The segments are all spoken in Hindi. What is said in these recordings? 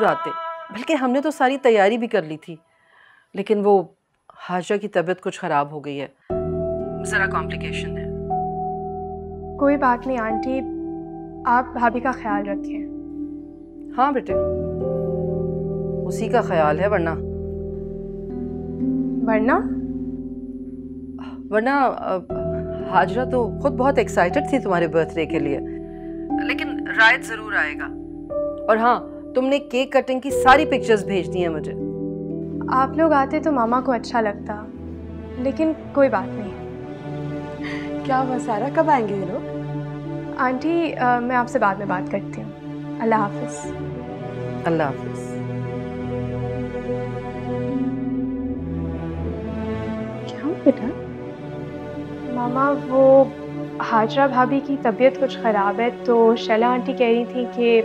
आते, बल्कि हमने तो सारी तैयारी भी कर ली थी, लेकिन वो हाजरा की तबीयत कुछ ख़राब हो गई है, ज़रा कॉम्प्लिकेशन है। कोई बात नहीं आंटी, आप भाभी का ख्याल रखें। हाँ बेटे, उसी का ख्याल है, वरना हाजरा तो खुद बहुत एक्साइटेड थी तुम्हारे बर्थडे के लिए, लेकिन रायत ज़रूर आएगा। और हाँ, तुमने केक कटिंग की सारी पिक्चर्स भेज दी हैं मुझे। आप लोग आते तो मामा को अच्छा लगता, लेकिन कोई बात नहीं। क्या हुआ सारा, कब आएंगे ये लोग? आंटी मैं आपसे बाद में बात करती हूँ। अल्लाह हाफिज़। अल्लाह हाफिज़। क्या हुआ बेटा? मामा वो हाजरा भाभी की तबीयत कुछ ख़राब है, तो शैला आंटी कह रही थी कि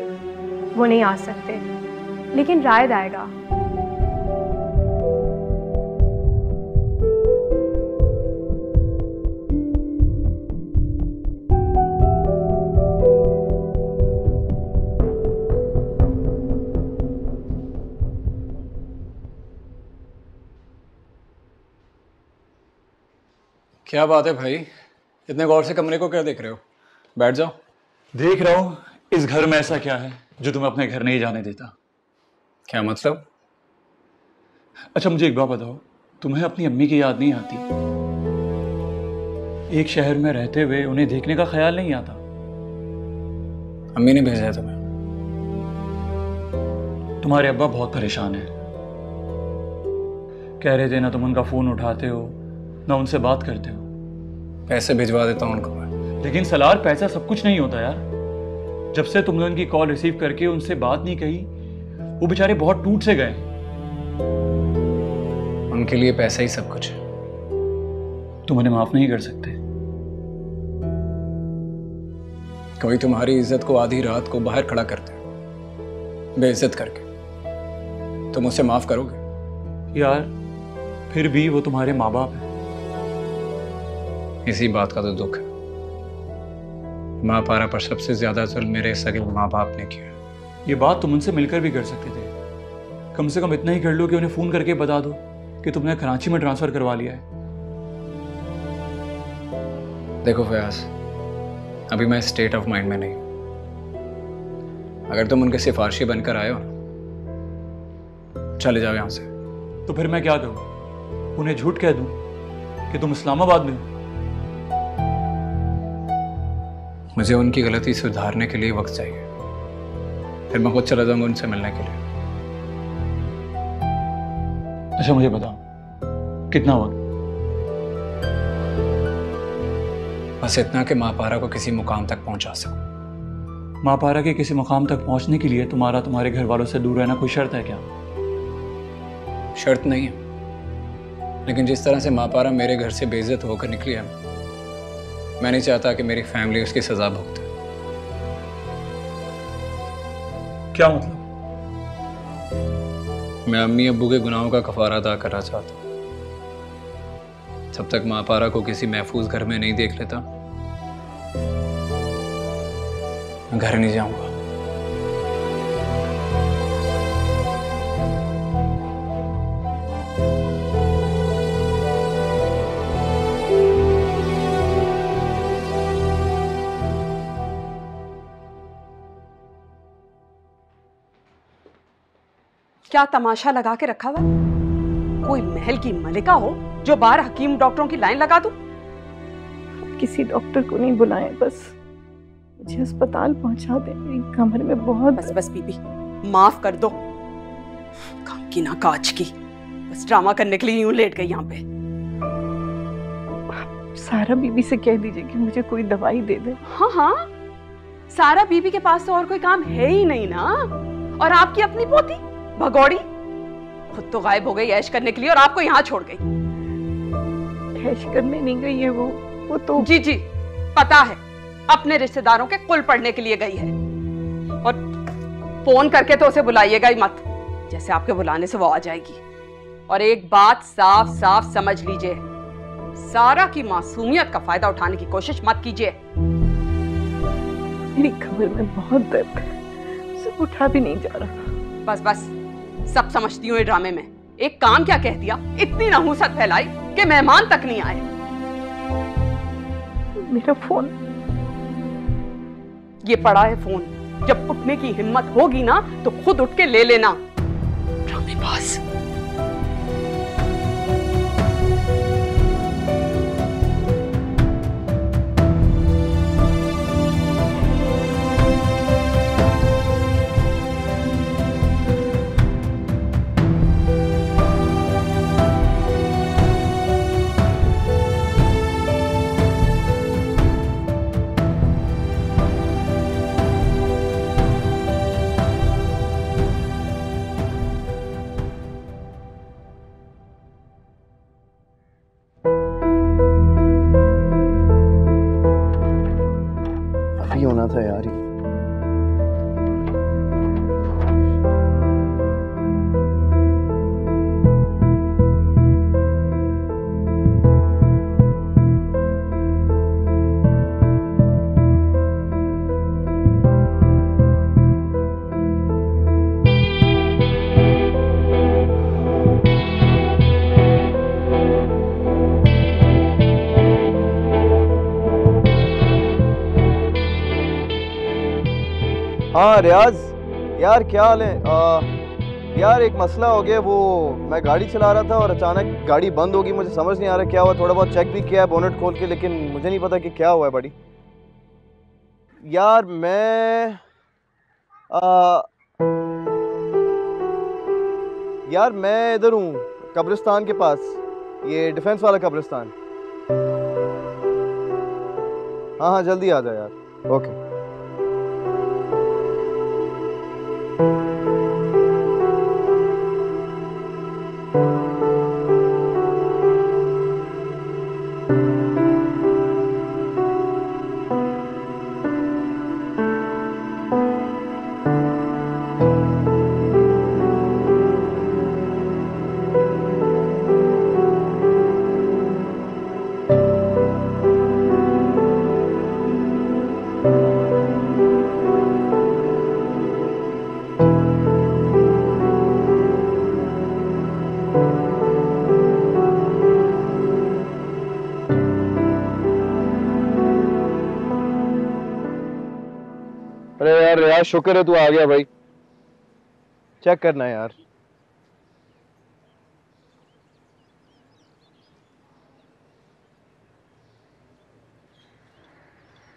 वो नहीं आ सकते, लेकिन रायद आएगा। क्या बात है भाई, इतने गौर से कमरे को क्या देख रहे हो? बैठ जाओ। देख रहा हूं इस घर में ऐसा क्या है जो तुम्हें अपने घर नहीं जाने देता। क्या मतलब? अच्छा मुझे एक बात बताओ, तुम्हें अपनी अम्मी की याद नहीं आती? एक शहर में रहते हुए उन्हें देखने का ख्याल नहीं आता? अम्मी ने भेजा है तुम्हें? तुम्हारे अब्बा बहुत परेशान है, कह रहे थे ना तुम उनका फोन उठाते हो ना उनसे बात करते हो। पैसे भिजवा देता हूँ उनको मैं। लेकिन सलार, पैसा सब कुछ नहीं होता यार। जब से तुमने उनकी कॉल रिसीव करके उनसे बात नहीं कही, वो बेचारे बहुत टूट से गए। उनके लिए पैसा ही सब कुछ है। तुम उन्हें माफ नहीं कर सकते? कोई तुम्हारी इज्जत को आधी रात को बाहर खड़ा करते बेइज्जत करके, तुम उसे माफ करोगे? यार फिर भी वो तुम्हारे माँ बाप हैं। इसी बात का तो दुख है। माँ पारा पर सबसे ज्यादा जुल्म मेरे सगे माँ बाप ने किया। ये बात तुम उनसे मिलकर भी कर सकते थे। कम से कम इतना ही कर लो कि उन्हें फोन करके बता दो कि तुमने कराची में ट्रांसफर करवा लिया है। देखो फयाज, अभी मैं स्टेट ऑफ माइंड में नहीं। अगर तुम उनके सिफारशी बनकर आए हो, चले जाओ यहां से। तो फिर मैं क्या करूं? उन्हें झूठ कह दूं कि तुम इस्लामाबाद में हो? मुझे उनकी गलती सुधारने के लिए वक्त चाहिए, फिर मैं खुद चला जाऊंगा उनसे मिलने के लिए। अच्छा मुझे बताओ, कितना वक्त? बस इतना कि माँ पारा को किसी मुकाम तक पहुंचा सकूं। माँ पारा के किसी मुकाम तक पहुंचने के लिए तुम्हारे घर वालों से दूर रहना कोई शर्त है क्या? शर्त नहीं है, लेकिन जिस तरह से माँ पारा मेरे घर से बेइज्जत होकर निकली है, मैं नहीं चाहता कि मेरी फैमिली उसकी सजा भुगते। क्या मतलब? मैं अम्मी अब्बू के गुनाहों का कफारा अदा करना चाहता हूँ। जब तक माँ पारा को किसी महफूज घर में नहीं देख लेता, मैं घर नहीं जाऊंगा। क्या तमाशा लगा के रखा हुआ? कोई महल की मलिका हो जो बाहर हकीम डॉक्टरों की लाइन लगा दूं? किसी डॉक्टर को नहीं बुलाएं, बस मुझे अस्पताल पहुंचा दे। मेरी कमर में बहुत बस बीबी, माफ कर दो। काम की ना काज की, बस ड्रामा करने के लिए यूं लेट गई यहाँ पे। सारा बीबी से कह दीजिए कि मुझे कोई दवाई दे दे। हाँ, सारा बीबी के पास तो और कोई काम है ही नहीं ना। और आपकी अपनी पोती भगौड़ी खुद तो गायब हो गई ऐश करने के लिए, और आपको यहाँ छोड़ गई। ऐश करने नहीं गई है वो तो जी पता है, अपने रिश्तेदारों के कुल पड़ने के लिए गई है। और फोन करके तो उसे बुलाइएगा ही मत, जैसे आपके बुलाने से वो आ जाएगी। और एक बात साफ साफ समझ लीजिए, सारा की मासूमियत का फायदा उठाने की कोशिश मत कीजिए। मेरी कमर में बहुत दर्द है, उसे उठा भी नहीं जा रहा। बस बस, सब समझती हूँ ये ड्रामे में। एक काम क्या कह दिया, इतनी नहुसत फैलाई कि मेहमान तक नहीं आए। मेरा फोन। ये पड़ा है फोन, जब उठने की हिम्मत होगी ना तो खुद उठ के ले लेना। ड्रामेबाज। होना था यार। हाँ रियाज यार, क्या हाल है? यार एक मसला हो गया। वो मैं गाड़ी चला रहा था और अचानक गाड़ी बंद होगी। मुझे समझ नहीं आ रहा क्या हुआ। थोड़ा बहुत चेक भी किया है बोनेट खोल के, लेकिन मुझे नहीं पता कि क्या हुआ है बड़ी। यार मैं इधर हूँ कब्रिस्तान के पास, ये डिफेंस वाला कब्रिस्तान। हाँ हाँ जल्दी आ जाए यार। ओके। अरे यार रियाज, शुक्र है तू आ गया भाई। चेक करना है यार।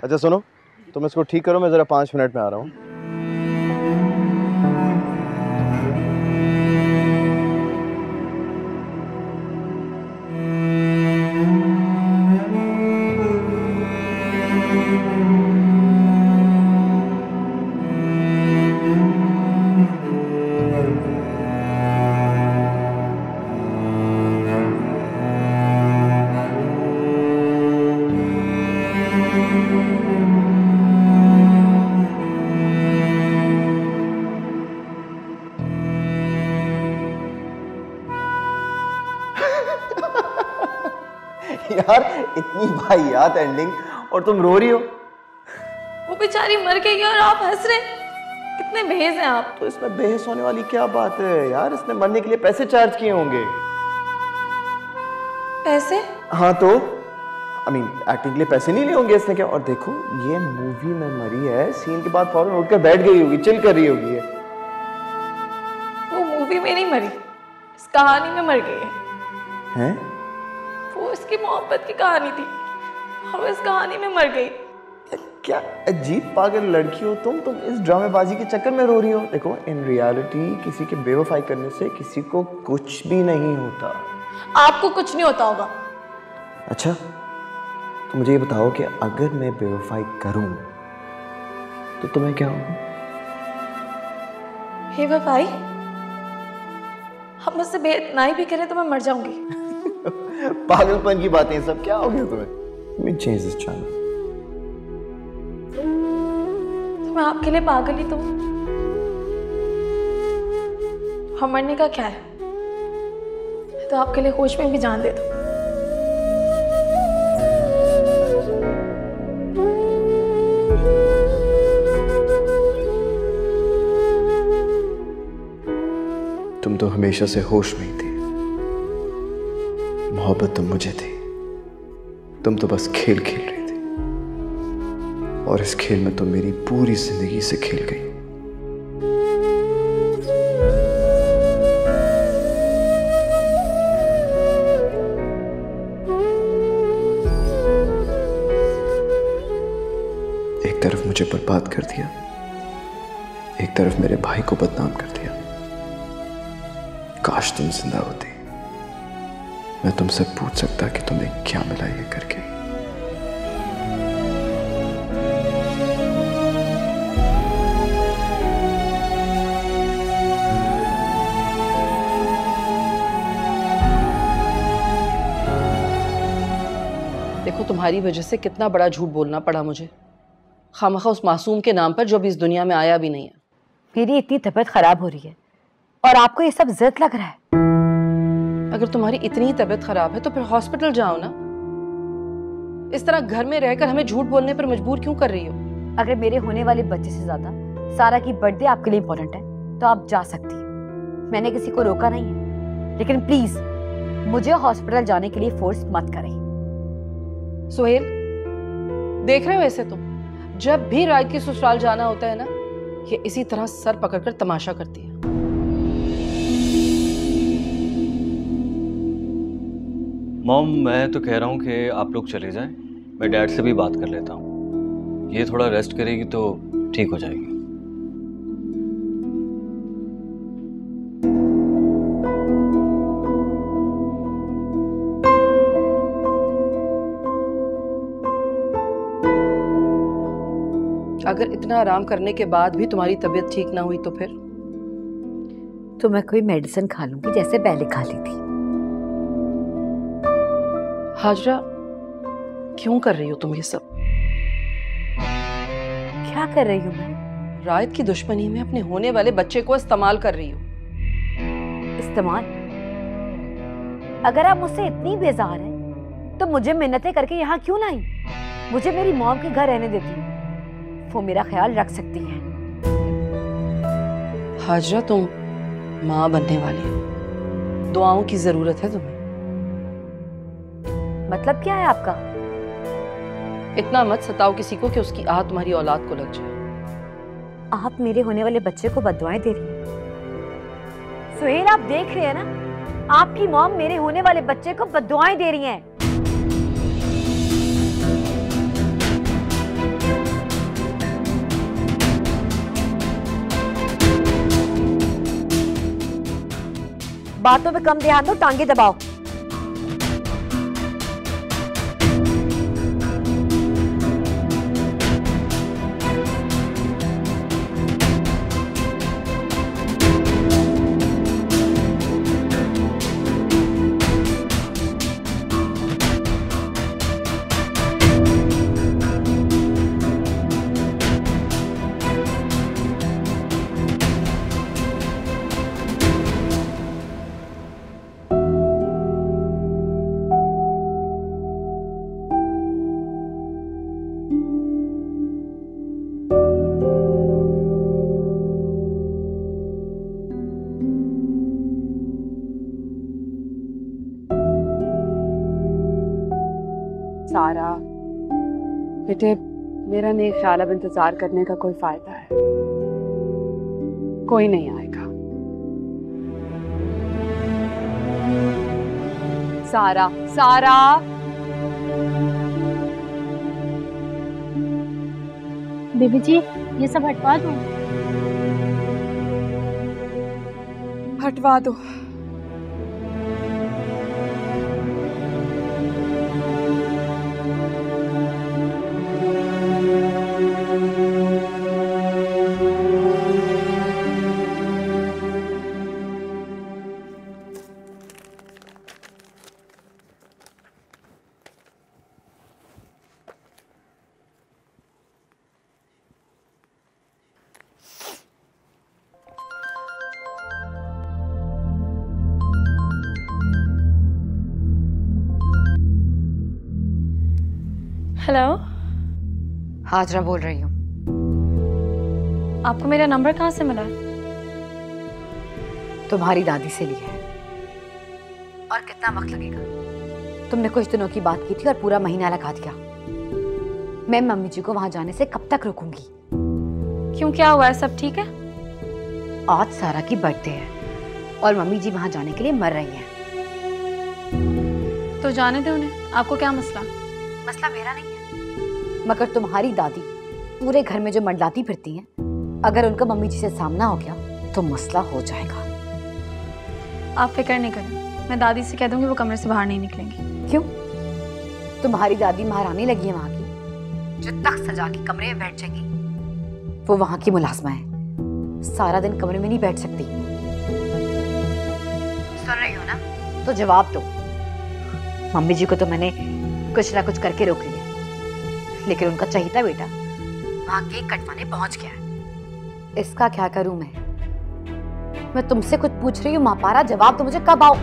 अच्छा सुनो, तुम इसको ठीक करो, मैं जरा 5 मिनट में आ रहा हूँ। यार इतनी वाहियात एंडिंग और तुम रो रही हो। वो बेचारी मर गई और आप हंस रहे। कितने बेहस हैं आप। तो इसमें बेहस होने वाली क्या बात है यार? इसने मरने के लिए पैसे चार्ज किए होंगे। पैसे? हाँ तो एक्टिंग के लिए पैसे नहीं लिए होंगे इसने क्या? और देखो ये मूवी में मरी है, सीन के बाद फौरन उठकर बैठ गई होगी, चिल कर रही होगी। वो मूवी में नहीं मरी, इस कहानी में मर गई है। हैं? वो इसकी मोहब्बत की कहानी थी और वो इस कहानी में मर गई। क्या अजीब पागल लड़की हो तुम इस ड्रामेबाजी के चक्कर में रो रही हो। देखो इन रियलिटी किसी के बेवफाई करने से किसी को कुछ भी नहीं होता। आपको कुछ नहीं होता होगा। अच्छा तो मुझे ये बताओ कि अगर मैं बेवफाई करूं तो तुम्हें क्या होगा? बेवफाई? हम मुझसे बेइतनाई भी करें तो मैं मर जाऊंगी। पागलपन की बातें सब। क्या हो गया तुम्हें? Let me change this channel. तो मैं आपके लिए पागल ही तो। हम मरने का क्या है, तो आपके लिए होश में भी जान दे दो। तो हमेशा से होश में ही थी। मोहब्बत तो मुझे थी, तुम तो बस खेल खेल रही थी, और इस खेल में तो मेरी पूरी जिंदगी से खेल गई। एक तरफ मुझे बर्बाद कर दिया, एक तरफ मेरे भाई को बदनाम कर दिया। काश तुम जिंदा होती, मैं तुमसे पूछ सकता कि तुम्हें क्या मिला ये करके। देखो तुम्हारी वजह से कितना बड़ा झूठ बोलना पड़ा मुझे, खामखा उस मासूम के नाम पर जो अभी इस दुनिया में आया भी नहीं है। मेरी इतनी तबीयत खराब हो रही है और आपको ये सब जिद लग रहा है। अगर तुम्हारी इतनी तबीयत खराब है तो फिर हॉस्पिटल जाओ ना। इस तरह घर में रहकर हमें झूठ बोलने पर मजबूर क्यों कर रही हो? अगर मेरे होने वाले बच्चे से ज्यादा सारा की बर्थडे आपके लिए इम्पोर्टेंट है तो आप जा सकती हैं। मैंने किसी को रोका नहीं है, लेकिन प्लीज मुझे हॉस्पिटल जाने के लिए फोर्स मत करें। सोहेल, देख रहे हो ऐसे तुम जब भी राज की ससुराल जाना होता है ना, ये इसी तरह सर पकड़कर तमाशा करती है। मॉम, मैं तो कह रहा हूँ कि आप लोग चले जाएं, मैं डैड से भी बात कर लेता हूँ। ये थोड़ा रेस्ट करेगी तो ठीक हो जाएगी। अगर इतना आराम करने के बाद भी तुम्हारी तबीयत ठीक ना हुई तो फिर? तो मैं कोई मेडिसिन खा लूंगी जैसे पहले खा ली थी। हाजरा, क्यों कर रही हो तुम ये सब? क्या कर रही हूँ मैं? रायत की दुश्मनी में अपने होने वाले बच्चे को इस्तेमाल कर रही हो। इस्तेमाल? अगर आप मुझसे इतनी बेजार हैं, तो मुझे मिन्नतें करके यहाँ क्यों लाई? मुझे मेरी मॉम के घर रहने देती, वो मेरा ख्याल रख सकती है। हाजरा, तुम माँ बनने वाली हो, दुआओं की जरूरत है तुम्हें। मतलब क्या है आपका? इतना मत सताओ किसी को कि उसकी आह तुम्हारी औलाद को लग जाए। आप मेरे होने वाले बच्चे को बद्दुआएं दे रही हैं। सुहेल, आप देख रहे हैं ना, आपकी मॉम मेरे होने वाले बच्चे को बद्दुआएं दे रही हैं। बातों पे कम ध्यान दो, टांगे दबाओ। सारा बेटे, मेरा नेक ख्याल, अब इंतजार करने का कोई फायदा है? कोई नहीं आएगा। सारा, सारा, बेबी जी, ये सब हटवा दो। हटवा दो। हेलो, हाजरा बोल रही हूँ। आपको मेरा नंबर कहाँ से मिला? तुम्हारी दादी से ली है। और कितना वक्त लगेगा? तुमने कुछ दिनों की बात की थी और पूरा महीना लगा दिया। मैं मम्मी जी को वहां जाने से कब तक रुकूंगी? क्यों, क्या हुआ है? सब ठीक है? आज सारा की बर्थडे है और मम्मी जी वहां जाने के लिए मर रही हैं। तो जाने दे उन्हें, आपको क्या मसला? मसला मेरा नहीं है, मगर तुम्हारी दादी पूरे घर में जो मंडलाती फिरती हैं, अगर उनका मम्मी जी से सामना हो गया तो मसला हो जाएगा। आप फिक्र नहीं करें, मैं दादी से कह दूंगी वो कमरे से बाहर नहीं निकलेंगी। क्यों? तुम्हारी दादी महारानी लगी है वहां की, जो तख्त सजा के कमरे में बैठ जाएगी। वो वहां की मुलाजमा है, सारा दिन कमरे में नहीं बैठ सकती। सुन रही हो ना? तो जवाब दो। मम्मी जी को तो मैंने कुछ ना कुछ करके रोक लिया, लेकिन उनका चहीता बेटा वहां केक कटवाने पहुंच गया है। इसका क्या करूं मैं तुमसे कुछ पूछ रही हूँ मापारा, जवाब तो मुझे कब आओ।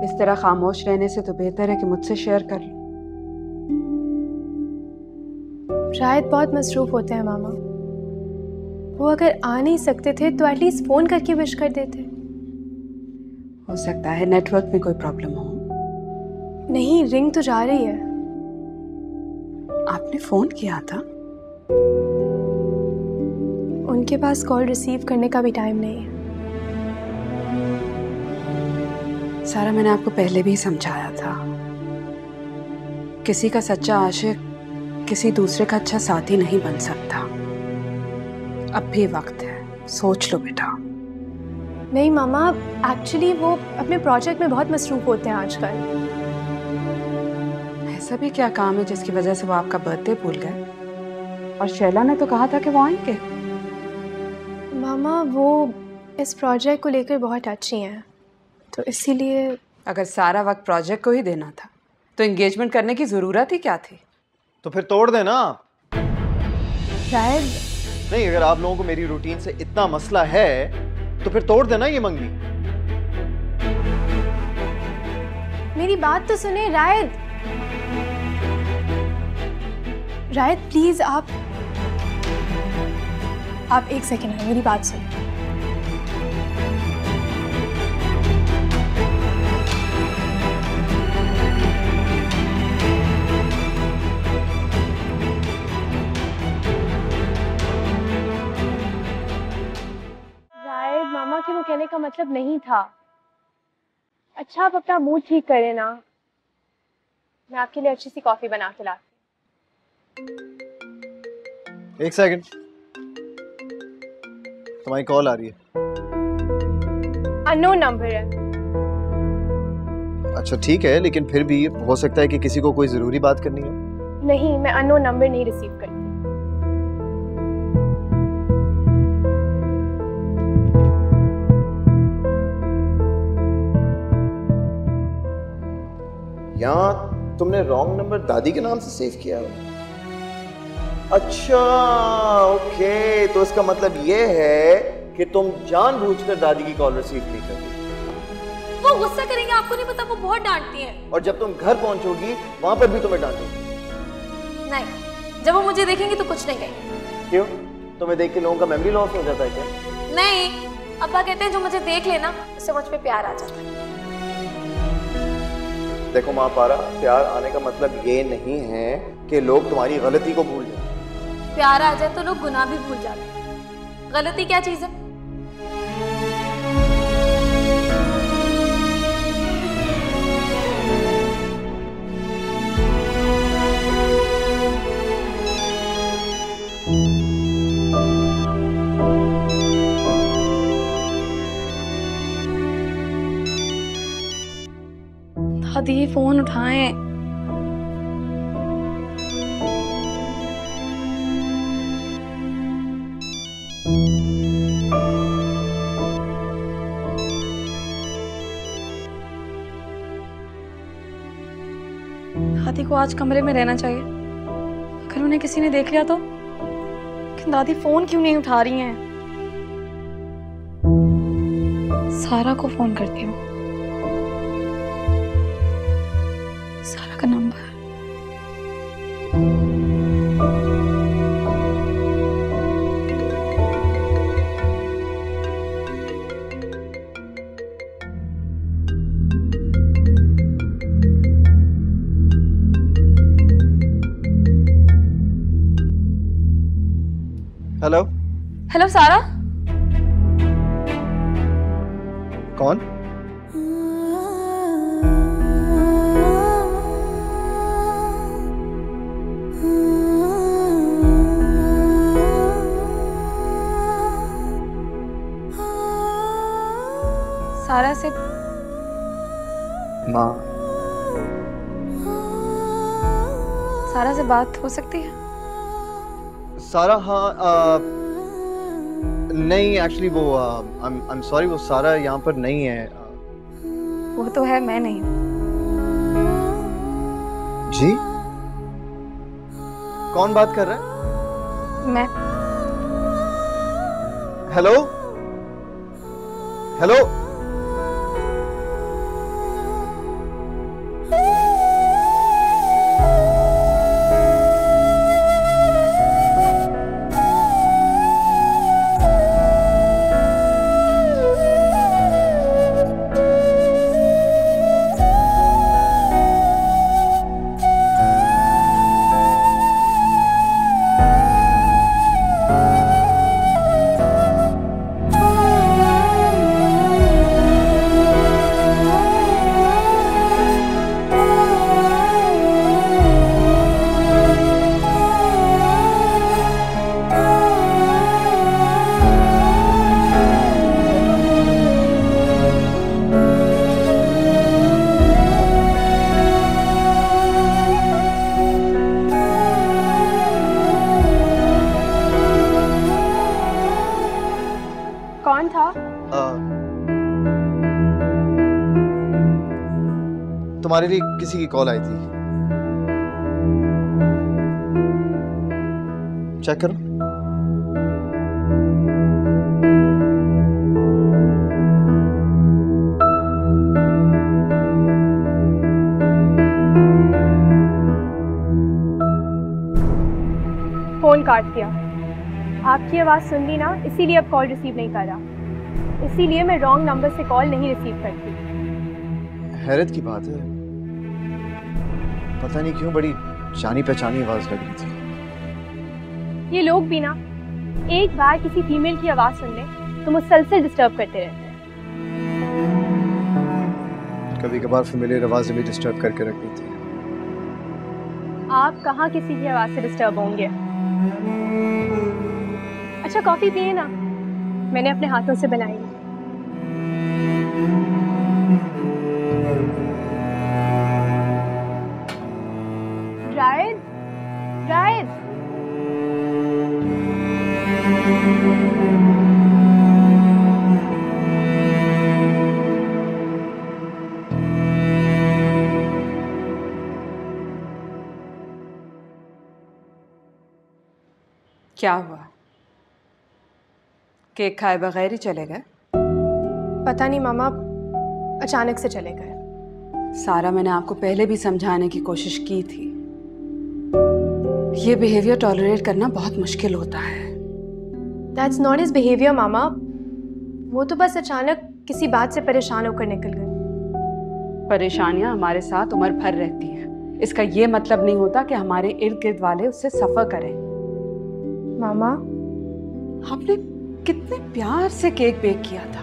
इस तरह खामोश रहने से तो बेहतर है कि मुझसे शेयर कर लो। शायद बहुत मसरूफ होते हैं मामा। वो अगर आ नहीं सकते थे तो एटलीस्ट फोन करके विश कर देते। हो सकता है नेटवर्क में कोई प्रॉब्लम हो। नहीं, रिंग तो जा रही है। आपने फोन किया था? उनके पास कॉल रिसीव करने का भी टाइम नहीं है। सारा, मैंने आपको पहले भी समझाया था, किसी का सच्चा आशिक किसी दूसरे का अच्छा साथी नहीं बन सकता। अब भी वक्त है, सोच लो बेटा। नहीं मामा, एक्चुअली वो अपने प्रोजेक्ट में बहुत मसरूफ होते हैं आजकल। ऐसा भी क्या काम है जिसकी वजह से वो आपका बर्थडे भूल गए? और शैला ने तो कहा था कि वो आएंगे। मामा, वो इस प्रोजेक्ट को लेकर बहुत अच्छी हैं, तो इसीलिए। अगर सारा वक्त प्रोजेक्ट को ही देना था तो एंगेजमेंट करने की जरूरत ही क्या थी? तो फिर तोड़ देना। शायद नहीं, अगर आप लोगों को मेरी रूटीन से इतना मसला है तो फिर तोड़ देना ये मंगनी। मेरी बात तो सुने रायद। रायद प्लीज, आप एक सेकेंड है, मेरी बात सुन। मामा के वो कहने का मतलब नहीं था। अच्छा, आप अपना मूड ठीक करें ना, मैं आपके लिए अच्छी सी कॉफी बना के लाती हूँ। एक सेकंड, तुम्हारी कॉल आ रही है। अननोन नंबर है। अच्छा ठीक है, लेकिन फिर भी हो सकता है कि किसी को कोई जरूरी बात करनी हो। नहीं, मैं अननोन नंबर नहीं रिसीव करती। यहाँ तुमने रॉन्ग नंबर दादी के नाम से सेव किया है। अच्छा ओके, तो इसका मतलब ये है कि तुम जानबूझकर दादी की कॉल रिसीव नहीं करती। वो गुस्सा करेंगे, आपको नहीं पता, वो बहुत डांटती है। और जब तुम घर पहुंचोगी वहां पर भी तुम्हें डांटेंगी। नहीं, जब वो मुझे देखेंगे तो कुछ नहीं कहेंगे। क्यों? तुम्हें देख के लोगों का मेमोरी लॉस हो जाता है क्या? नहीं, अब्बा कहते हैं जो मुझे देख लेना उससे मुझ पे प्यार आ जाता है। देखो माँ पारा, प्यार आने का मतलब ये नहीं है कि लोग तुम्हारी गलती को भूल जाए। प्यार आ जाए तो लोग गुनाह भी भूल जाते हैं। गलती क्या चीज है? दादी फोन उठाएं। दादी को आज कमरे में रहना चाहिए। अगर उन्हें किसी ने देख लिया तो? लेकिन दादी फोन क्यों नहीं उठा रही हैं? सारा को फोन करती हूँ। सारा का नंबर। हेलो। हेलो सारा। कौन? सारा से माँ। सारा से बात हो सकती है? सारा, हाँ, नहीं एक्चुअली वो आई एम सॉरी, वो सारा यहाँ पर नहीं है। वो तो है, मैं नहीं। जी? कौन बात कर रहा है? मैं। Hello hello. कौन था? तुम्हारे लिए किसी की कॉल आई थी। चेक करो। फोन काट दिया। आपकी आवाज़ सुन ली ना, इसीलिए अब कॉल रिसीव नहीं कर रहा। इसीलिए मैं रॉन्ग नंबर से कॉल नहीं रिसीव करती। हैरत की बात है, पता नहीं क्यों बड़ी जानी पहचानी आवाज़ लग रही थी। ये लोग भी ना एक बार किसी फीमेल की आवाज़ सुन लें तो मुसलसल डिस्टर्ब करते रहते हैं। कभी कभार फैमिलियर आवाज़ें भी डिस्टर्ब करके रख देती हैं। आप कहाँ किसी की आवाज़ से डिस्टर्ब होंगे? अच्छा, कॉफ़ी पिए ना, मैंने अपने हाथों से बनाई है। रायद, रायद। क्या हुआ? केक खाए बगैर ही चले गए? पता नहीं मामा, अचानक से चले गए। सारा, मैंने आपको पहले भी समझाने की कोशिश की थी। ये बिहेवियर टॉलरेट करना बहुत मुश्किल होता है। That's not his behavior, मामा। वो तो बस अचानक किसी बात से परेशान होकर निकल गए। परेशानियां हमारे साथ उम्र भर रहती हैं। इसका ये मतलब नहीं होता कि हमारे इर्द गिर्द वाले उससे सफर करें। मामा, आपने कितने प्यार से केक बेक किया था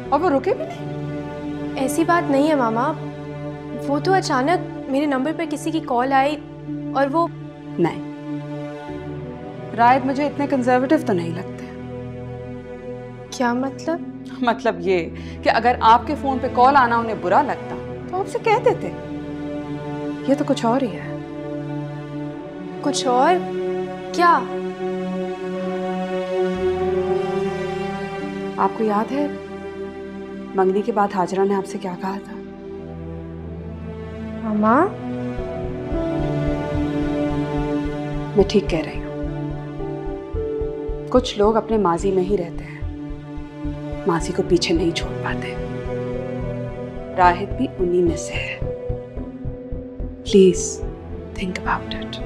और वो रुके भी नहीं। ऐसी बात नहीं है मामा, वो तो अचानक मेरे नंबर पर किसी की कॉल आई और वो। नहीं, रायद मुझे इतने कंजर्वेटिव तो नहीं लगते। क्या मतलब? मतलब ये कि अगर आपके फोन पे कॉल आना उन्हें बुरा लगता तो आपसे कह देते। ये तो कुछ और ही है। कुछ और? क्या? आपको याद है मंगनी के बाद हाजरा ने आपसे क्या कहा था? मामा, मैं ठीक कह रही हूँ। कुछ लोग अपने माजी में ही रहते हैं, माजी को पीछे नहीं छोड़ पाते। राहित भी उन्हीं में से है। Please think about it.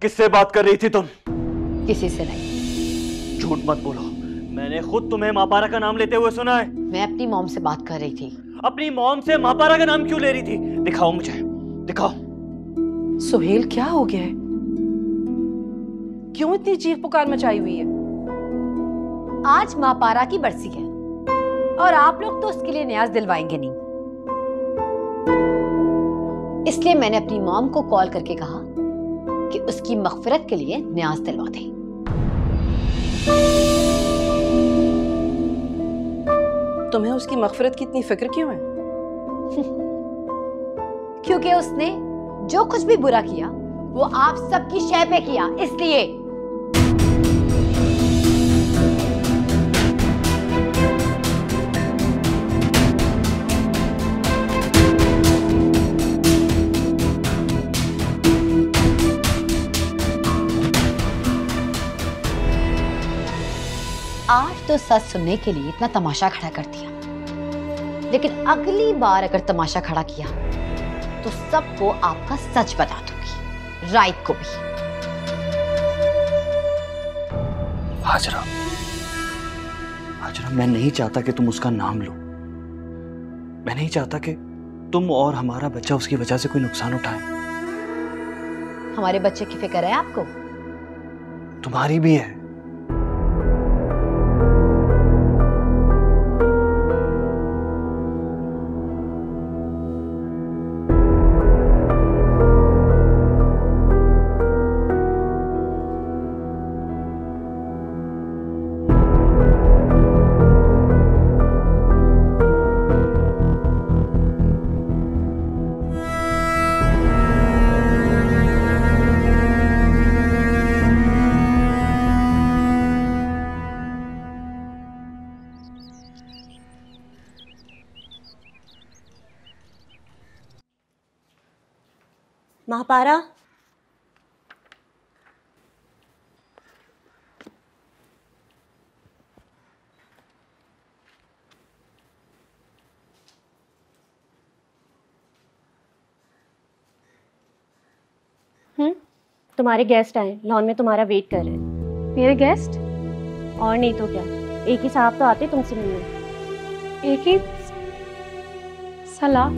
किससे बात कर रही थी तुम? किसी से नहीं। झूठ मत बोलो, मैंने खुद तुम्हें मापारा का नाम लेते हुए सुना है। मैं अपनी मॉम से बात कर रही थी। अपनी मॉम से मापारा का नाम क्यों ले रही थी? दिखाओ मुझे, दिखाओ। सुहेल क्या हो गया है? क्यों इतनी चीख पुकार मचाई हुई है? आज मापारा की बरसी है और आप लोग तो उसके लिए न्याज दिलवाएंगे नहीं, इसलिए मैंने अपनी मॉम को कॉल करके कहा कि उसकी मगफिरत के लिए न्याज दिलवा दे। तुम्हें उसकी मगफिरत की इतनी फिक्र क्यों है? क्योंकि उसने जो कुछ भी बुरा किया वो आप सबकी शय पे किया, इसलिए। आज तो सच सुनने के लिए इतना तमाशा खड़ा कर दिया, लेकिन अगली बार अगर तमाशा खड़ा किया तो सबको आपका सच बता दूंगी, राइट को भी। हाजरा, हाजरा, मैं नहीं चाहता कि तुम उसका नाम लो। मैं नहीं चाहता कि तुम और हमारा बच्चा उसकी वजह से कोई नुकसान उठाए। हमारे बच्चे की फिक्र है आपको? तुम्हारी भी है। महापारा, तुम्हारे गेस्ट आए, लॉन में तुम्हारा वेट कर रहे हैं। मेरे गेस्ट? और नहीं तो क्या, एक ही साहब तो आते तुमसे मिलने। एक ही सलाह?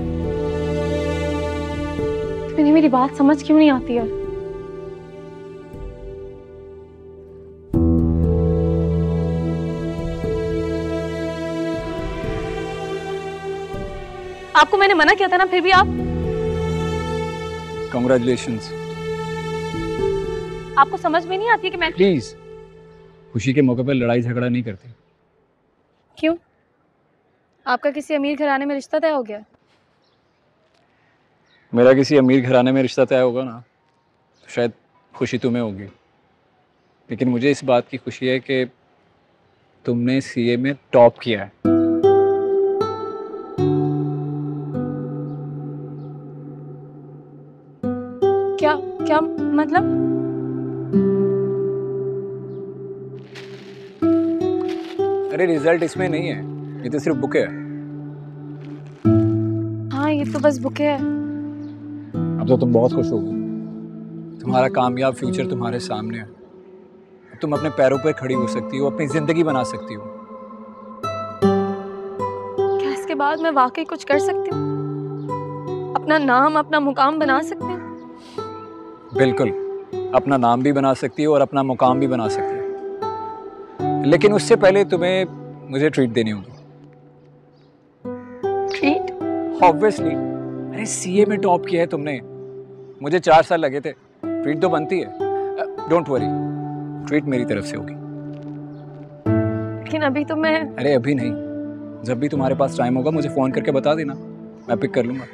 तुम्हें मेरी बात समझ क्यों नहीं आती है? आपको मैंने मना किया था ना, फिर भी आप। Congratulations. आपको समझ में नहीं आती है कि मैं। प्लीज, खुशी के मौके पर लड़ाई झगड़ा नहीं करते। क्यों? आपका किसी अमीर घराने में रिश्ता तय हो गया? मेरा किसी अमीर घराने में रिश्ता तय होगा ना तो शायद खुशी तुम्हें होगी, लेकिन मुझे इस बात की खुशी है कि तुमने सीए में टॉप किया है। क्या क्या मतलब? अरे रिजल्ट इसमें नहीं है, ये तो सिर्फ बुके है। हाँ, ये तो बस बुके है। अब तो तुम बहुत खुश होगी, तुम्हारा कामयाब फ्यूचर तुम्हारे सामने है। अब तुम अपने पैरों पर खड़ी हो सकती हो, अपनी जिंदगी बना सकती हो। क्या इसके बाद मैं वाकई कुछ कर सकती हूँ? अपना नाम, अपना मुकाम बना सकती हूँ? बिल्कुल, अपना नाम भी बना सकती हो और अपना मुकाम भी बना सकती हो, लेकिन उससे पहले तुम्हें मुझे ट्रीट देनी होगी। ट्रीट? ऑब्वियसली, अरे सीए में टॉप किया है तुमने, मुझे 4 साल लगे थे, ट्रीट तो बनती है। डोंट वरी, ट्रीट मेरी तरफ से होगी। लेकिन अभी तो मैं। अरे अभी नहीं, जब भी तुम्हारे पास टाइम होगा मुझे फोन करके बता देना, मैं पिक कर लूंगा।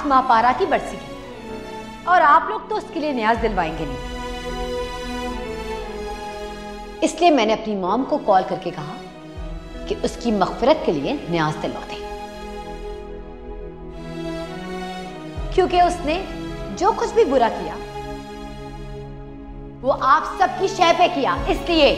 माह पारा की बरसी है और आप लोग तो उसके लिए न्याज दिलवाएंगे नहीं। इसलिए मैंने अपनी मॉम को कॉल करके कहा कि उसकी मगफिरत के लिए न्याज दिलवा दें, क्योंकि उसने जो कुछ भी बुरा किया वो आप सबकी शय पे किया। इसलिए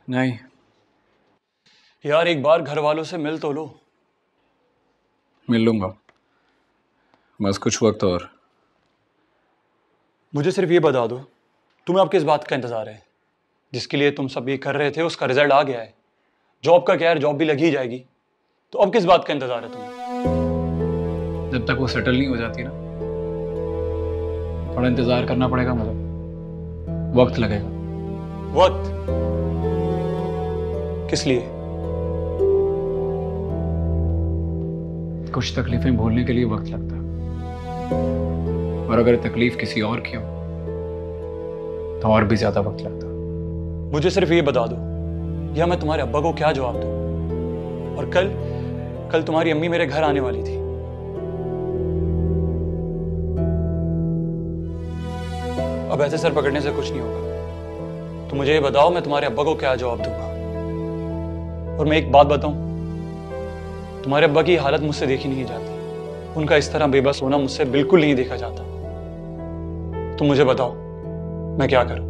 नहीं यार, एक बार घर वालों से मिल तो लो। मिल लूंगा, बस कुछ वक्त और। मुझे सिर्फ ये बता दो, तुम्हें अब किस बात का इंतज़ार है? जिसके लिए तुम सब ये कर रहे थे उसका रिजल्ट आ गया है। जॉब का क्या है, जॉब भी लगी ही जाएगी, तो अब किस बात का इंतज़ार है तुम्हें? जब तक वो सेटल नहीं हो जाती ना, थोड़ा इंतज़ार करना पड़ेगा मुझे, वक्त लगेगा। वक्त? किस लिए? कुछ तकलीफें भूलने के लिए वक्त लगता है, और अगर तकलीफ किसी और की हो तो और भी ज्यादा वक्त लगता है। मुझे सिर्फ ये बता दो, या मैं तुम्हारे अब्बा को क्या जवाब दूं? और कल तुम्हारी अम्मी मेरे घर आने वाली थी। अब ऐसे सर पकड़ने से कुछ नहीं होगा, तो मुझे ये बताओ मैं तुम्हारे अब्बा को क्या जवाब दूंगा? और मैं एक बात बताऊं, तुम्हारे अब्बा की हालत मुझसे देखी नहीं जाती। उनका इस तरह बेबस होना मुझसे बिल्कुल नहीं देखा जाता। तुम मुझे बताओ मैं क्या करूं?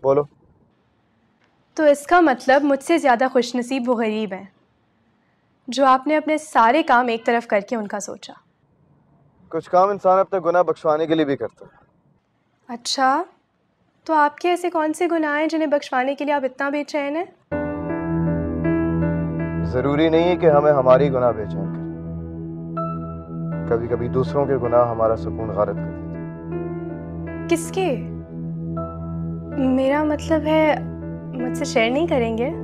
बोलो। तो इसका मतलब मुझसे ज़्यादा खुशनसीब वो गरीब हैं जो आपने अपने सारे काम एक तरफ करके उनका सोचा। कुछ काम इंसान अपने गुनाह बख्शवाने के लिए भी करता है। अच्छा, तो आपके ऐसे कौन से गुनाह हैं जिन्हें बख्शवाने के लिए आप इतना बेचैन हैं? ज़रूरी नहीं है कि हमें हमारी गुनाह बेचैन करें। कभी कभी दूसरों के गुनाह हमारा सुकून गारत कर देते हैं। किसके? मेरा मतलब है, मुझसे शेयर नहीं करेंगे?